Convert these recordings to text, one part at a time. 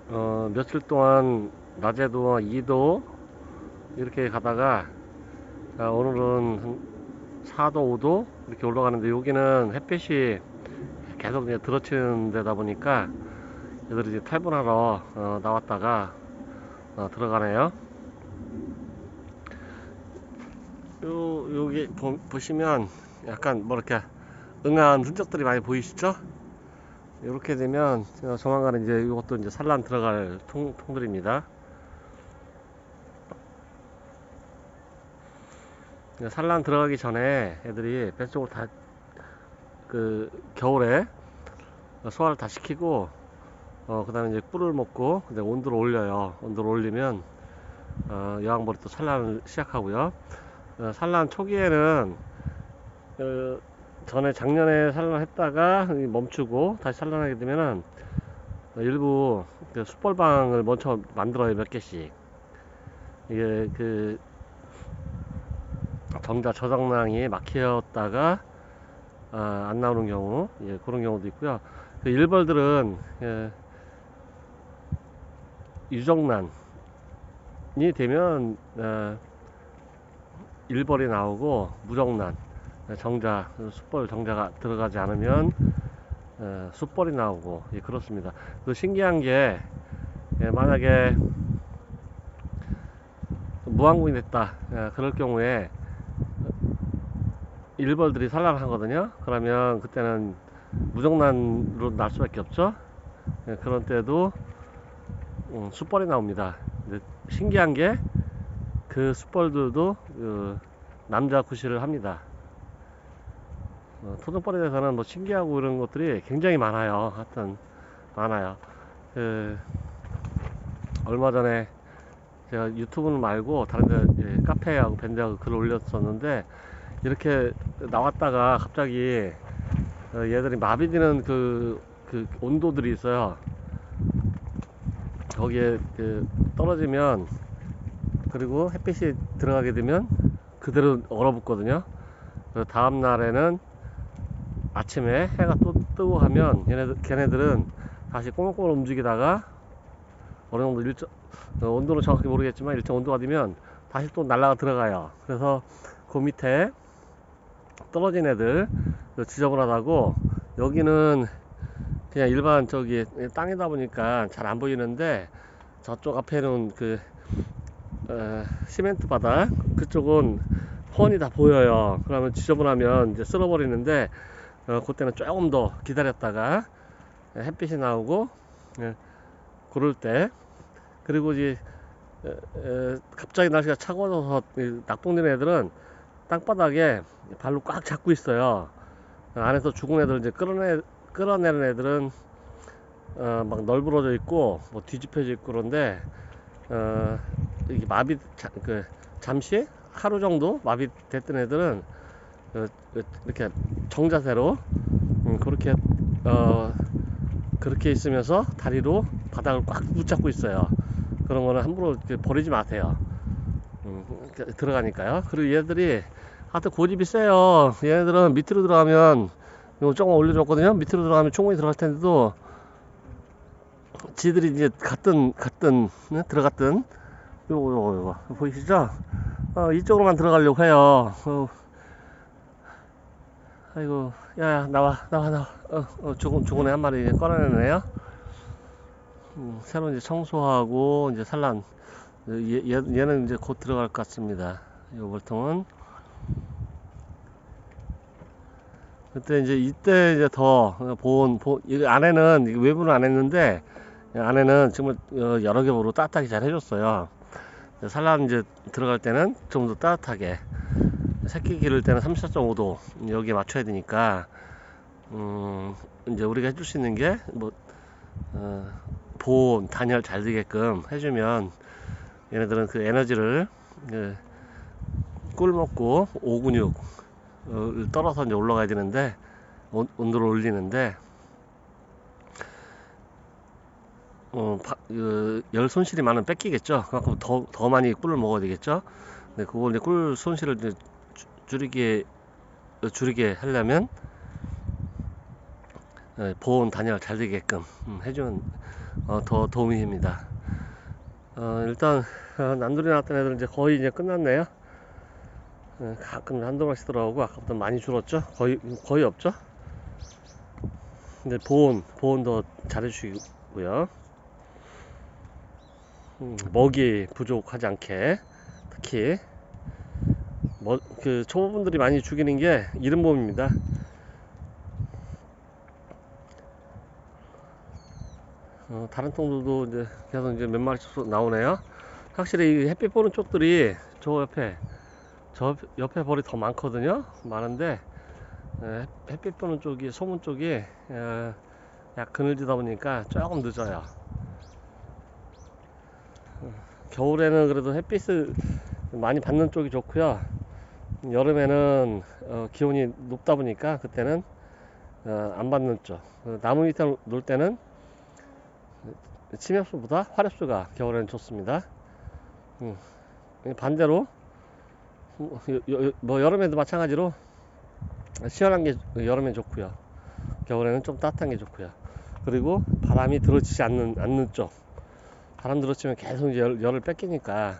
며칠 동안 낮에도 2도 이렇게 가다가 오늘은 한 4도, 5도 이렇게 올라가는데 여기는 햇빛이 계속 이제 들어치는 데다 보니까 얘들이 이제 탈분하러 나왔다가 들어가네요. 여기 보시면 약간 뭐 이렇게 응아한 흔적들이 많이 보이시죠? 이렇게 되면 조만간 이제 이것도 이제 산란 들어갈 통들입니다. 산란 들어가기 전에 애들이 뱃속을 다 겨울에 소화를 다 시키고 그 다음에 이제 꿀을 먹고 근데 온도를 올려요. 온도를 올리면 여왕벌이 또 산란을 시작하고요. 산란 초기에는 어, 전에 작년에 산란했다가 멈추고 다시 산란하게 되면은 일부 숯벌방을 먼저 만들어요. 몇 개씩. 이게 정자 저장량이 막혔다가 안 나오는 경우, 예, 그런 경우도 있고요. 일벌들은 유정란이 되면 일벌이 나오고, 무정란 정자 숯벌 정자가 들어가지 않으면 숯벌이 나오고, 예, 그렇습니다. 그 신기한 게 만약에 무항공이 됐다, 그럴 경우에 일벌들이 산란하거든요. 그러면 그때는 무정란으로 날 수밖에 없죠. 예, 그런 때도 숯벌이 나옵니다. 근데 신기한 게 그 숯벌들도 남자 구실을 합니다. 토종벌에 대해서는 뭐 신기하고 이런 것들이 굉장히 많아요. 하여튼 많아요. 그 얼마 전에 제가 유튜브는 말고 다른 데 카페하고 밴드하고 글을 올렸었는데 이렇게 나왔다가 갑자기 얘들이 마비되는 그 온도들이 있어요. 거기에 떨어지면 그리고 햇빛이 들어가게 되면 그대로 얼어붙거든요. 다음 날에는 아침에 해가 또 뜨고 하면 걔네들은 다시 꼬물꼬물 움직이다가 어느 정도 온도는 정확히 모르겠지만 일정 온도가 되면 다시 또 날아가 들어가요. 그래서 그 밑에 떨어진 애들 지저분하다고, 여기는 그냥 일반 저기 땅이다 보니까 잘 안 보이는데 저쪽 앞에는 시멘트 바닥 그쪽은 훤히 다 보여요. 그러면 지저분하면 이제 쓸어버리는데 그때는 조금 더 기다렸다가 햇빛이 나오고 예, 그럴 때, 그리고 이제 갑자기 날씨가 차가워져서 낙동되는 애들은 땅바닥에 발로 꽉 잡고 있어요. 안에서 죽은 애들 이제 끌어내는 애들은 막 널브러져 있고 뭐 뒤집혀져 있고 그런데 이게 잠시 하루 정도 마비됐던 애들은 이렇게 정자세로 그렇게 그렇게 있으면서 다리로 바닥을 꽉 붙잡고 있어요. 그런 거는 함부로 버리지 마세요. 들어가니까요. 그리고 얘들이 하여튼 고집이 세요. 얘네들은 밑으로 들어가면 이거 조금 올려줬거든요. 밑으로 들어가면 충분히 들어갈 텐데도 지들이 이제 네? 들어갔든 요거 보이시죠? 이쪽으로만 들어가려고 해요. 아이고, 야야, 나와. 죽은 애 한 마리 꺼내내네요. 새로 이제 청소하고 이제 산란. 얘는 이제 곧 들어갈 것 같습니다. 요 벌통은. 그때 이때 이제 더 이 안에는 외부는 안 했는데 안에는 정말 여러 겹으로 따뜻하게 잘 해줬어요. 산란 이제 들어갈 때는 좀 더 따뜻하게, 새끼 기를 때는 34.5도 여기에 맞춰야 되니까 이제 우리가 해줄 수 있는 게 뭐 보온 단열 잘 되게끔 해주면 얘네들은 그 에너지를 꿀 먹고 오근육 떨어서 이제 올라가야 되는데 온도를 올리는데 열 손실이 많으면 뺏기겠죠. 그만큼 더 많이 꿀을 먹어야 되겠죠. 근데 그거 이제 꿀 손실을 이제 줄이게 하려면 보온 단열 잘 되게끔 해주면 더 도움이 됩니다. 일단 난돌이 나왔던 애들은 이제 거의 이제 끝났네요. 가끔 한두 마리씩 들어오고 아까보다 많이 줄었죠. 거의 없죠. 근데 보온도 잘 해주시고요. 먹이 부족하지 않게, 특히 그 초보분들이 많이 죽이는 게 이른봄입니다. 다른 통들도 이제 계속 이제 몇 마리씩 나오네요. 확실히 이 햇빛 보는 쪽들이 저 옆에 벌이 더 많거든요. 많은데 햇빛 보는 쪽이, 소문 쪽이 약 그늘지다 보니까 조금 늦어요. 겨울에는 그래도 햇빛을 많이 받는 쪽이 좋고요. 여름에는 기온이 높다 보니까 그때는 안 받는 쪽. 나무 밑에 놀 때는 침엽수보다 화렵수가 겨울에는 좋습니다. 반대로 뭐 여름에도 마찬가지로 시원한 게 여름엔 좋고요. 겨울에는 좀 따뜻한 게 좋고요. 그리고 바람이 들어치지 않는 쪽. 바람 들어치면 계속 이제 열을 뺏기니까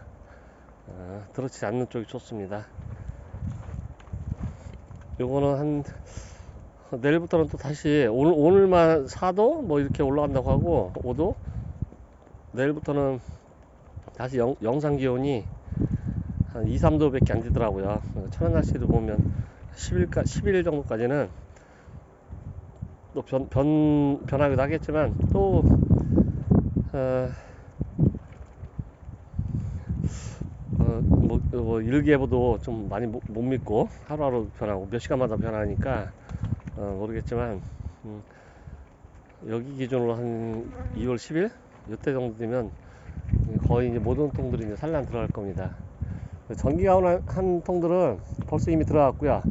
들어치지 않는 쪽이 좋습니다. 요거는 한 내일부터는 또 다시 오늘만 4도 뭐 이렇게 올라간다고 하고 5도, 내일부터는 다시 영상 기온이 한 2, 3도 밖에 안 되더라고요. 천안 날씨를 보면 10일 정도까지는 또 변하기도 하겠지만 또 뭐 일기예보도 좀 많이 못 믿고 하루하루 변하고 몇 시간마다 변하니까 모르겠지만 여기 기준으로 한 2월 10일 이때 정도 되면 거의 이제 모든 통들이 이제 산란 들어갈 겁니다. 전기가 한 통들은 벌써 이미 들어갔고요.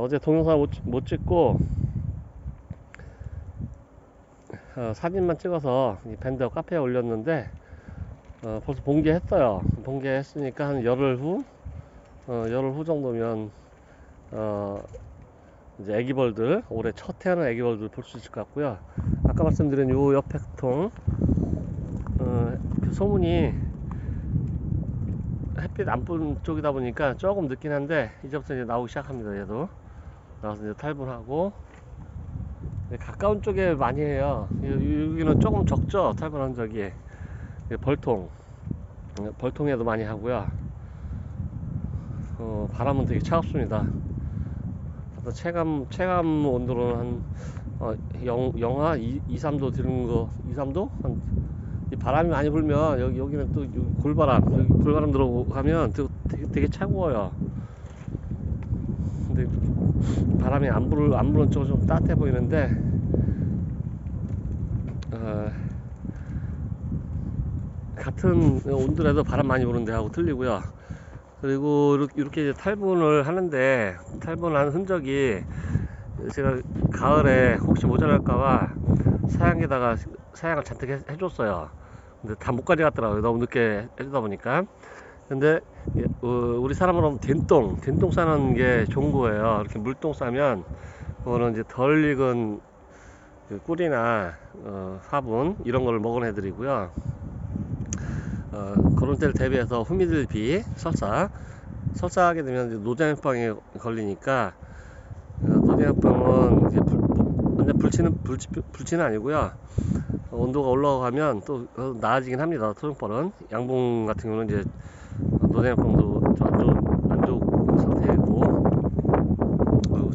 어제 동영상 못 찍고 사진만 찍어서 이 밴드 카페에 올렸는데 벌써 봉개했어요. 봉개했으니까 한 열흘 후 정도면 이제 애기벌들, 올해 첫 태어난 애기벌들 볼 수 있을 것 같고요. 아까 말씀드린 요 옆에 통 그 소문이 햇빛 안 본 쪽이다 보니까 조금 늦긴 한데 이제부터 이제 나오기 시작합니다. 얘도 나와서 이제 탈분하고, 가까운 쪽에 많이 해요. 여기는 조금 적죠, 탈분한 적이. 벌통에도 많이 하고요. 바람은 되게 차갑습니다. 체감 온도로는 한 영하 2, 3도 되는 거, 2, 3도? 이 바람이 많이 불면 여기는 또 골바람 들어가면 되게 차가워요. 근데 바람이 안 부는 쪽은 좀 따뜻해 보이는데 같은 온도라도 바람 많이 부는 데하고 틀리고요. 그리고 이렇게 탈분을 하는데, 탈분한 흔적이 제가 가을에 혹시 모자랄까봐 사양을 잔뜩 해줬어요. 근데 다 못 가져갔더라고요. 너무 늦게 해주다 보니까. 근데 우리 사람으로 된똥 싸는 게 좋은 거예요. 이렇게 물똥 싸면 그거는 이제 덜 익은 그 꿀이나 화분 이런 걸 먹은 애들이고요. 그런 때를 대비해서 후미들비 설사하게 되면 이제 노장병에 걸리니까, 노장병은 완전 불치는 아니고요. 온도가 올라가면 또 나아지긴 합니다. 토종벌은. 양봉 같은 경우는 이제 노장병도 좀 안 좋은 상태이고,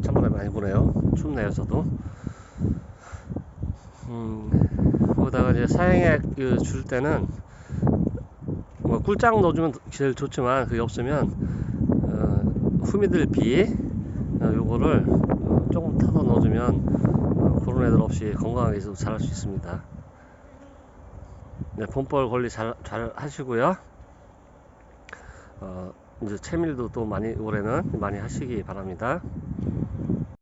찬바람이 많이 부네요. 춥네요, 저도. 거기다가 이제 사양액 줄 때는 꿀장 넣어주면 제일 좋지만 그게 없으면 후미들비 요거를 조금 타서 넣어주면 그런 애들 없이 건강하게 계속 자랄 수 있습니다. 네, 봄벌 관리 잘 하시고요. 이제 채밀도 또 올해는 많이 하시기 바랍니다.